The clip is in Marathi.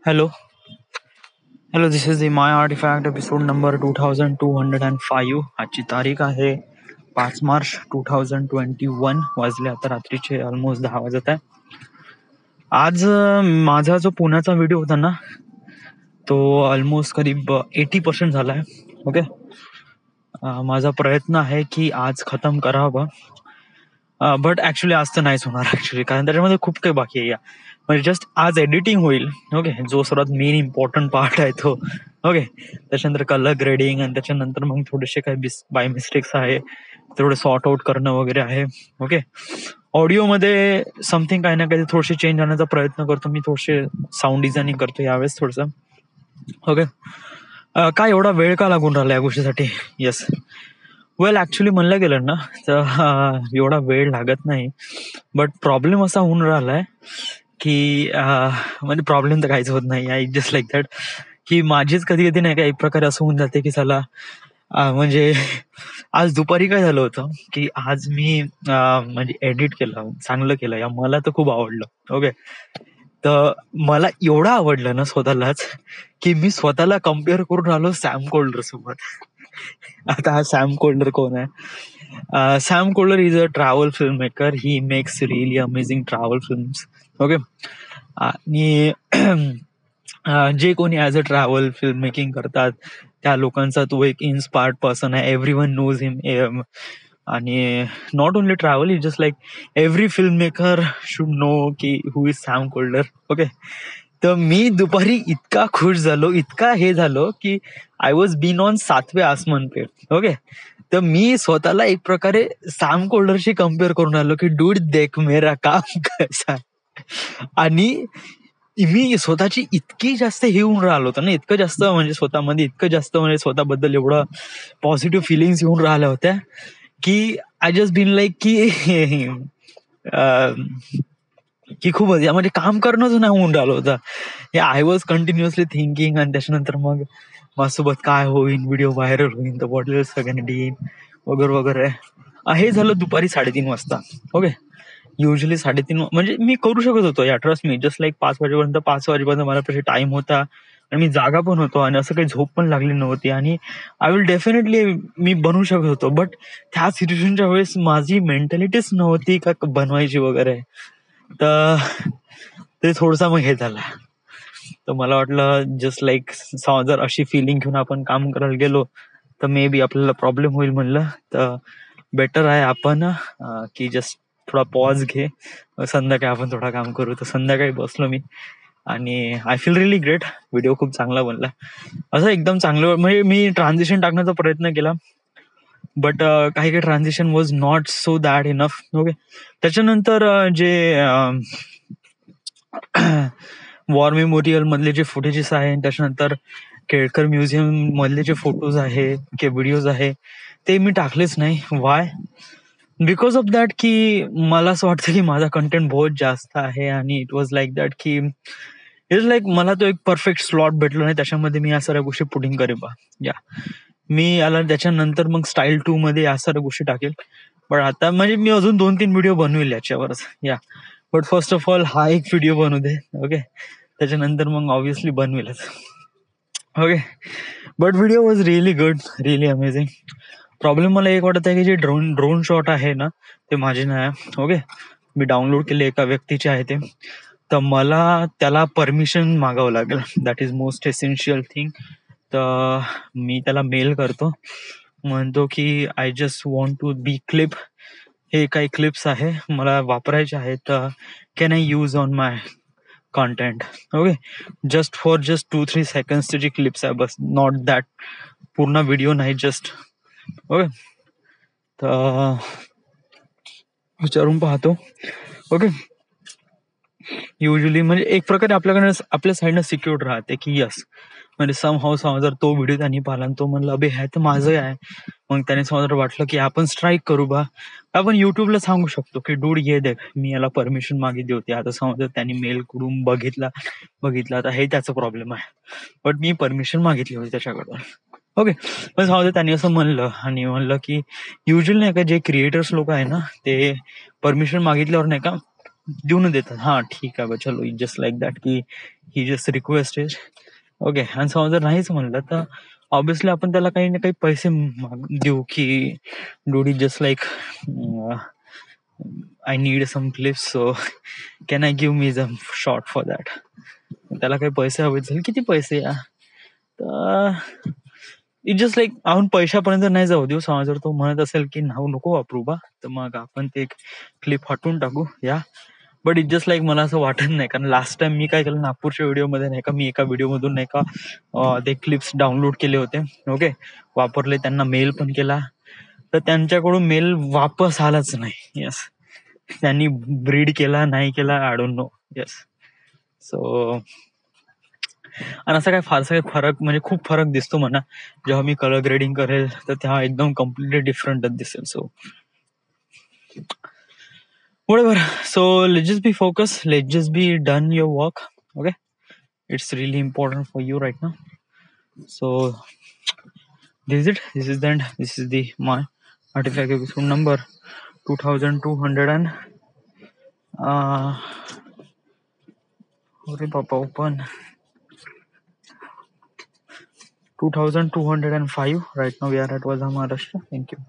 Hello, hello. This is the My Artifact episode number 2205. आजची तारीख आहे 5 मार्च 2021. वाजले आता रात्रीचे ऑलमोस्ट 10 वाजत आहे. आज माझा जो पुण्याचा व्हिडिओ होता ना, तो ऑलमोस्ट करीब 80% झाला आहे. ओके, माझा प्रयत्न आहे की आज खतम करावा. बट ऍक्च्युली आज तर नाहीच होणार ऍक्च्युली, कारण त्याच्यामध्ये खूप काही बाकी आहे. म्हणजे जस्ट आज एडिटिंग होईल. ओके, जो सर्वात मेन इम्पॉर्टंट पार्ट आहे तो. ओके, त्याच्यानंतर कलर ग्रेडिंग आणि त्याच्यानंतर मग थोडेसे काही बाय मिस्टेक्स आहे, तेवढे सॉर्ट आउट करणं वगैरे आहे. ओके, ऑडिओमध्ये समथिंग काही ना काही थोडेसे चेंज आणण्याचा प्रयत्न करतो मी. थोडेसे साऊंड डिझायनिंग करतो यावेळेस थोडंसं. ओके, काय एवढा वेळ का लागून राहिला या गोष्टीसाठी? येस, वेल ऍक्च्युली म्हणलं गेलं ना तर एवढा वेळ लागत नाही. बट प्रॉब्लेम असा होऊन राहिलाय की म्हणजे प्रॉब्लेम तर काहीच होत नाही. आय जस्ट लाईक दॅट की माझीच कधी कधी नाही का एक प्रकारे असं होऊन जाते की चला म्हणजे आज दुपारी काय झालं होतं की आज मी म्हणजे एडिट केलं, चांगलं केलं, या मला तर खूप आवडलं. ओके, तर मला एवढं आवडलं ना स्वतःलाच की मी स्वतःला कम्पेअर करून आलो सॅम कोल्डर सोबत. आता हा सॅम कोल्डर कोण आहे? Sam colder is a travel film maker. He makes really amazing travel films. Okay, आणि जे कोणी as a travel film making करतात त्या लोकांचा तो एक इन्स्पायर्ड पर्सन आहे. एव्हरी वन नोज हिम. आणि not only travel, is just like every film maker should know की हु इज सॅम कोल्डर. ओके, तर मी दुपारी इतका खुश झालो, इतका हे झालो की आय वॉज बीन ऑन 7वे आसमान पे. ओके, तर मी स्वतःला एक प्रकारे सॅम कोल्डरशी कम्पेअर करून आलो की डूड देख मेरा काम कसा. आणि मी स्वतःची इतकी जास्त हे होऊन राहिलो होतं ना, इतकं जास्त म्हणजे स्वतःमध्ये इतकं जास्त म्हणजे स्वतःबद्दल एवढं पॉझिटिव्ह फिलिंग्स येऊन राहिल्या होत्या की आय जस्ट बीन लाईक की खूपच म्हणजे काम करणंच नाही होऊन राहिलं होतं. I was continuously thinking. आणि त्याच्यानंतर मग माझ्यासोबत काय होईल, व्हिडिओ व्हायरल होईल तर व्हॉट विल सगळ्यांनी डीन वगैरे वगैरे. हे झालं दुपारी 3:30 वाजता. ओके, युजली 3:30 म्हणजे मी करू शकत होतो या, ट्रस्ट मी. जस्ट लाईक 5 वाजेपर्यंत माझ्यापाशी टाइम होता आणि मी जागा पण होतो आणि असं काही झोप पण लागली नव्हती आणि आय विल डेफिनेटली मी बनवू शकत होतो. बट त्या सिच्युएशनच्या वेळेस माझी मेंटॅलिटीच नव्हती का बनवायची वगैरे. तर ते थोडंसं मग हे झालं. तर मला वाटलं जस्ट लाईक जर अशी फिलिंग घेऊन आपण काम करायला गेलो तर मे बी आपल्याला प्रॉब्लेम होईल. म्हणलं तर बेटर आहे आपण की जस्ट थोडा पॉज घे, संध्याकाळी आपण थोडा काम करू. तर संध्याकाळी बसलो मी आणि I feel really great. Video खूप चांगला बनला. असं एकदम चांगलं म्हणजे मी ट्रान्झिशन टाकण्याचा प्रयत्न केला, बट काही काही transition was not so that enough. Okay, त्याच्यानंतर जे वॉर मेमोरियल मधले जे फुटेजेस आहे, त्याच्यानंतर केळकर म्युझियम मधले जे फोटोज आहे की व्हिडिओज आहे ते मी टाकलेच नाही. वाय? बिकॉज ऑफ दॅट की मला असं वाटतं की माझा कंटेंट बहुत जास्त आहे आणि इट वॉज लाईक दॅट की इट्स लाईक मला तो एक परफेक्ट स्लॉट भेटलो नाही, त्याच्यामध्ये मी या सगळ्या गोष्टी पुटिंग करेन बा. या मी आला त्याच्यानंतर मग स्टाईल 2 मध्ये या सर्व गोष्टी टाकेल. पण आता म्हणजे मी अजून 2-3 व्हिडिओ बनवेल याच्यावरच. या, बट फर्स्ट ऑफ ऑल हा एक व्हिडिओ बनवू दे. ओके, त्याच्यानंतर मग ऑब्व्हियसली बनवेलच. Okay, but video was really good, really amazing. Problem मला एक वाटत आहे की जे ड्रोन शॉट आहे ना ते माझे नाही. ओके, मी डाउनलोड केले, एका व्यक्तीचे आहे ते. तर मला त्याला परमिशन मागावं लागेल. That is most essential thing. तर मी त्याला मेल करतो, म्हणतो की I just want to be clip. हे काही क्लिप्स आहे मला वापरायचे आहेत, तर can I use on my content. Okay, just 2-3 सेकंड्सची जी क्लिप्स आहे बस, नॉट दॅट पूर्ण व्हिडिओ नाही, जस्ट. ओके, तर विचारून पाहतो. ओके, युजली म्हणजे एक प्रकारे आपल्याकडे आपल्या साईडनं सिक्युअर राहते की यस, म्हणजे सम जर तो व्हिडिओ त्यांनी पाहिला आणि तो म्हणला अबे ह्या तर माझं आहे, मग त्याने समजा वाटलं की आपण स्ट्राईक करू बा, आपण युट्यूबला सांगू शकतो की डूड ये देख मी याला परमिशन मागितली होती. आता समजा त्यांनी मेल करून बघितला आता हे त्याचा प्रॉब्लेम आहे, बट मी परमिशन मागितली होती त्याच्याकडून. ओके, पण समजा त्यांनी असं म्हणलं आणि म्हणलं की युजली नाही का जे क्रिएटर्स लोक आहे ना ते परमिशन मागितल्यावर नाही का देऊन देतात. हा ठीक आहे बा, चलो, जस्ट लाईक दॅट की ही जस्ट रिक्वेस्ट इज ओके. आणि समजा जर नाहीच म्हणलं तर ऑब्विसली आपण त्याला काही ना काही पैसे देऊ की dude is just like I need some clips so can I give me some short for that. त्याला काही पैसे हवे झाले किती पैसे या तर इट जस्ट लाईक आपण पैशापर्यंत नाही जाऊ देऊ. समजा जर तो म्हणत असेल की नाव नको वापरू बा तर मग आपण ते क्लिप हटवून टाकू या. बट इट जस्ट लाईक मला असं वाटत नाही कारण लास्ट टाइम मी काय केलं नागपूरच्या व्हिडिओमध्ये नाही का मी एका व्हिडिओमधून नाही का ते क्लिप्स डाउनलोड केले होते. ओके वापरले त्यांना मेल पण केला तर त्यांच्याकडून मेल वापस आलाच नाही. येस त्यांनी ब्रीड केला नाही केला I don't know. Yes so आणि असं काय फारसा काही फरक म्हणजे खूप फरक दिसतो म्हणा जेव्हा मी कलर ग्रेडिंग करेल तर तेव्हा एकदम कम्प्लिटली डिफरंटच दिसेल. So whatever, so let's just be focused, let's just be done your work. Okay, it's really important for you right now. So this is it, this is the end, this is the my artifact episode number 2200 and open 2205. Right now we are at Vadha, Maharashtra. Thank you.